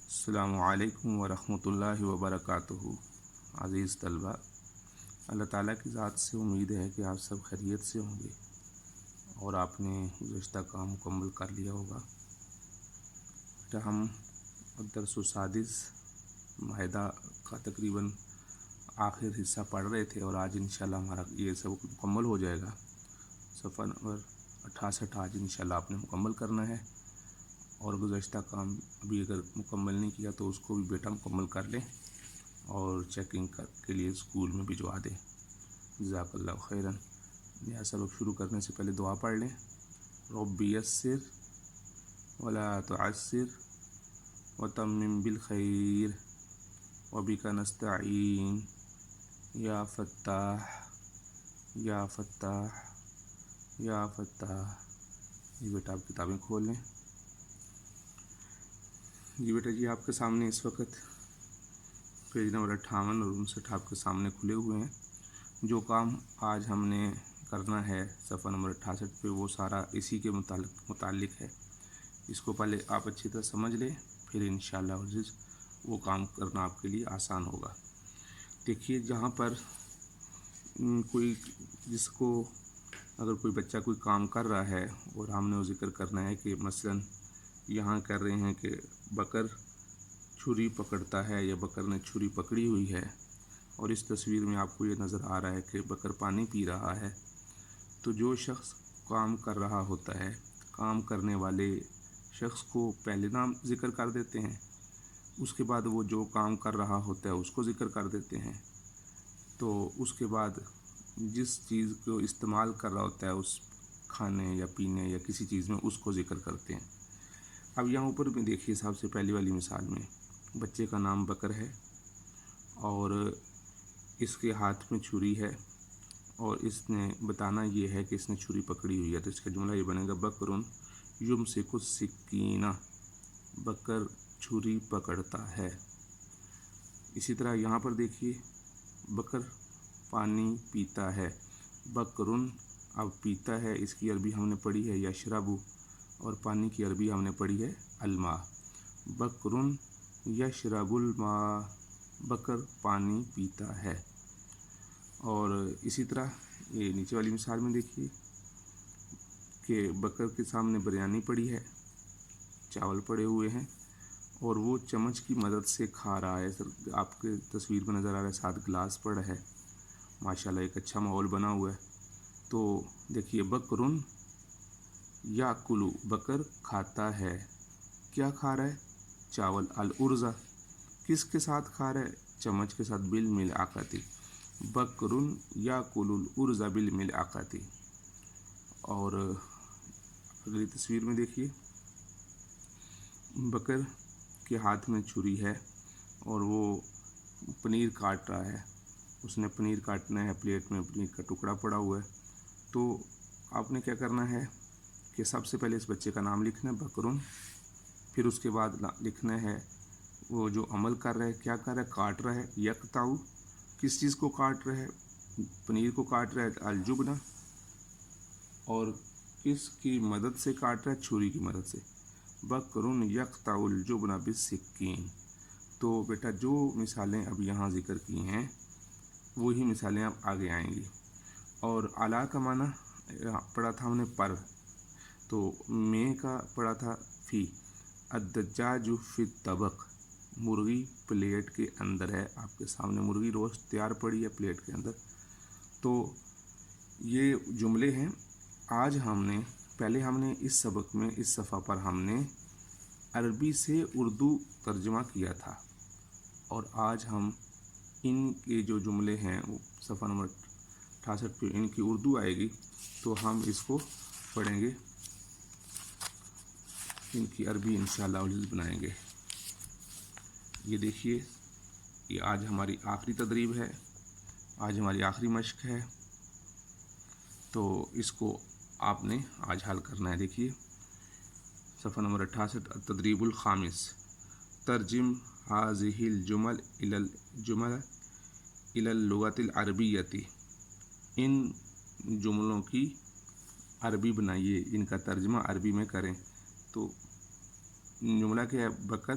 السلام علیکم ورحمۃ اللہ وبرکاتہ۔ عزیز طلبہ، اللہ تعالیٰ کی ذات سے امید ہے کہ آپ سب خیریت سے ہوں گے اور آپ نے گزشتہ کام مکمل کر لیا ہوگا۔ ہم درس السادس معاہدہ کا تقریباً آخر حصہ پڑھ رہے تھے اور آج انشاءاللہ ہمارا یہ سب مکمل ہو جائے گا۔ صفحہ نمبر 68 آج انشاءاللہ آپ نے مکمل کرنا ہے، اور گزشتہ کام ابھی اگر مکمل نہیں کیا تو اس کو بھی بیٹا مکمل کر لیں اور چیکنگ کے لیے اسکول میں بھجوا دیں۔ جزاک اللہ خیراً۔ یہ سبق شروع کرنے سے پہلے دعا پڑھ لیں۔ رب یسر ولا تعسر وتمم بالخیر وبک نستعین یا فتاح یا فتاح یا فتاح۔ یہ بیٹا آپ کتابیں کھول لیں۔ جی بیٹا جی، آپ کے سامنے اس وقت پیج نمبر 58 اور 59 آپ کے سامنے کھلے ہوئے ہیں۔ جو کام آج ہم نے کرنا ہے صفحہ نمبر 68 پہ، وہ سارا اسی کے متعلق ہے۔ اس کو پہلے آپ اچھی طرح سمجھ لیں، پھر انشاءاللہ عزیز وہ کام کرنا آپ کے لیے آسان ہوگا۔ دیکھیے، جہاں پر کوئی اگر کوئی بچہ کوئی کام کر رہا ہے اور ہم نے وہ ذکر کرنا ہے کہ مثلاً یہاں کر رہے ہیں کہ بکر چھری پکڑتا ہے یا بکر نے چھری پکڑی ہوئی ہے، اور اس تصویر میں آپ کو یہ نظر آ رہا ہے کہ بکر پانی پی رہا ہے، تو جو شخص کام کر رہا ہوتا ہے، کام کرنے والے شخص کو پہلے نام ذکر کر دیتے ہیں، اس کے بعد وہ جو کام کر رہا ہوتا ہے اس کو ذکر کر دیتے ہیں، تو اس کے بعد جس چیز کو استعمال کر رہا ہوتا ہے اس کھانے یا پینے یا کسی چیز میں، اس کو ذکر کرتے ہیں۔ اب یہاں اوپر میں دیکھیے، سب سے پہلی والی مثال میں بچے کا نام بکر ہے اور اس کے ہاتھ میں چھری ہے، اور اس نے بتانا یہ ہے کہ اس نے چھری پکڑی ہوئی ہے، تو اس کا جملہ یہ بنے گا بکرن یمسک السکین، بکر چھری پکڑتا ہے۔ اسی طرح یہاں پر دیکھیے، بکر پانی پیتا ہے، بکرن اب پیتا ہے، اس کی عربی ہم نے پڑھی ہے یشربو، اور پانی کی عربی ہم نے پڑھی ہے الماء۔ بکرن یشرب الماء، بکر پانی پیتا ہے۔ اور اسی طرح یہ نیچے والی مثال میں دیکھیے کہ بکر کے سامنے بریانی پڑی ہے، چاول پڑے ہوئے ہیں، اور وہ چمچ کی مدد سے کھا رہا ہے۔ آپ کے تصویر میں نظر آ رہا ہے 7 گلاس پڑا ہے، ماشاءاللہ ایک اچھا ماحول بنا ہوا ہے۔ تو دیکھیے، بکرن یاکلو، بکر کھاتا ہے، کیا کھا رہا ہے؟ چاول، الارزہ، کس کے ساتھ کھا رہا ہے؟ چمچ کے ساتھ، بالملعقۃ، بکرن یاکل الارزہ بالملعقۃ۔ اور اگلی تصویر میں دیکھیے، بکر کے ہاتھ میں چھری ہے اور وہ پنیر کاٹ رہا ہے، اس نے پنیر کاٹنا ہے، پلیٹ میں پنیر کا ٹکڑا پڑا ہوا ہے۔ تو آپ نے کیا کرنا ہے کہ سب سے پہلے اس بچے کا نام لکھنا ہے بکرن، پھر اس کے بعد لکھنا ہے وہ جو عمل کر رہا ہے، کیا کر رہا ہے؟ کاٹ رہا ہے، یقطعو، کس چیز کو کاٹ رہا ہے؟ پنیر کو کاٹ رہا ہے، الجبنہ، اور کس کی مدد سے کاٹ رہا ہے؟ چھری کی مدد سے، بکرن یقطع الجبنہ بالسکین۔ تو بیٹا جو مثالیں اب یہاں ذکر کی ہیں وہی مثالیں اب آگے آئیں گی۔ اور اعلیٰ کا معنی پڑھا تھا ہم نے پر، تو میں کا پڑھا تھا فی، الدجاج فی الطبق، مرغی پلیٹ کے اندر ہے، آپ کے سامنے مرغی روسٹ تیار پڑی ہے پلیٹ کے اندر۔ تو یہ جملے ہیں۔ آج پہلے ہم نے اس سبق میں اس صفحہ پر ہم نے عربی سے اردو ترجمہ کیا تھا، اور آج ہم ان کے جو جملے ہیں صفحہ نمبر 68 پہ ان کی اردو آئے گی، تو ہم اس کو پڑھیں گے، ان کی عربی انشاءاللہ بنائیں گے۔ یہ دیکھیے، یہ آج ہماری آخری تدریب ہے، آج ہماری آخری مشق ہے، تو اس کو آپ نے آج حل کرنا ہے۔ دیکھیے صفحہ نمبر 68، التدریب الخامس، ترجم هذه الجمل الى اللغة العربیۃ، ان جملوں کی عربی بنائیے، ان کا ترجمہ عربی میں کریں۔ تو جملہ کیا ہے؟ بکر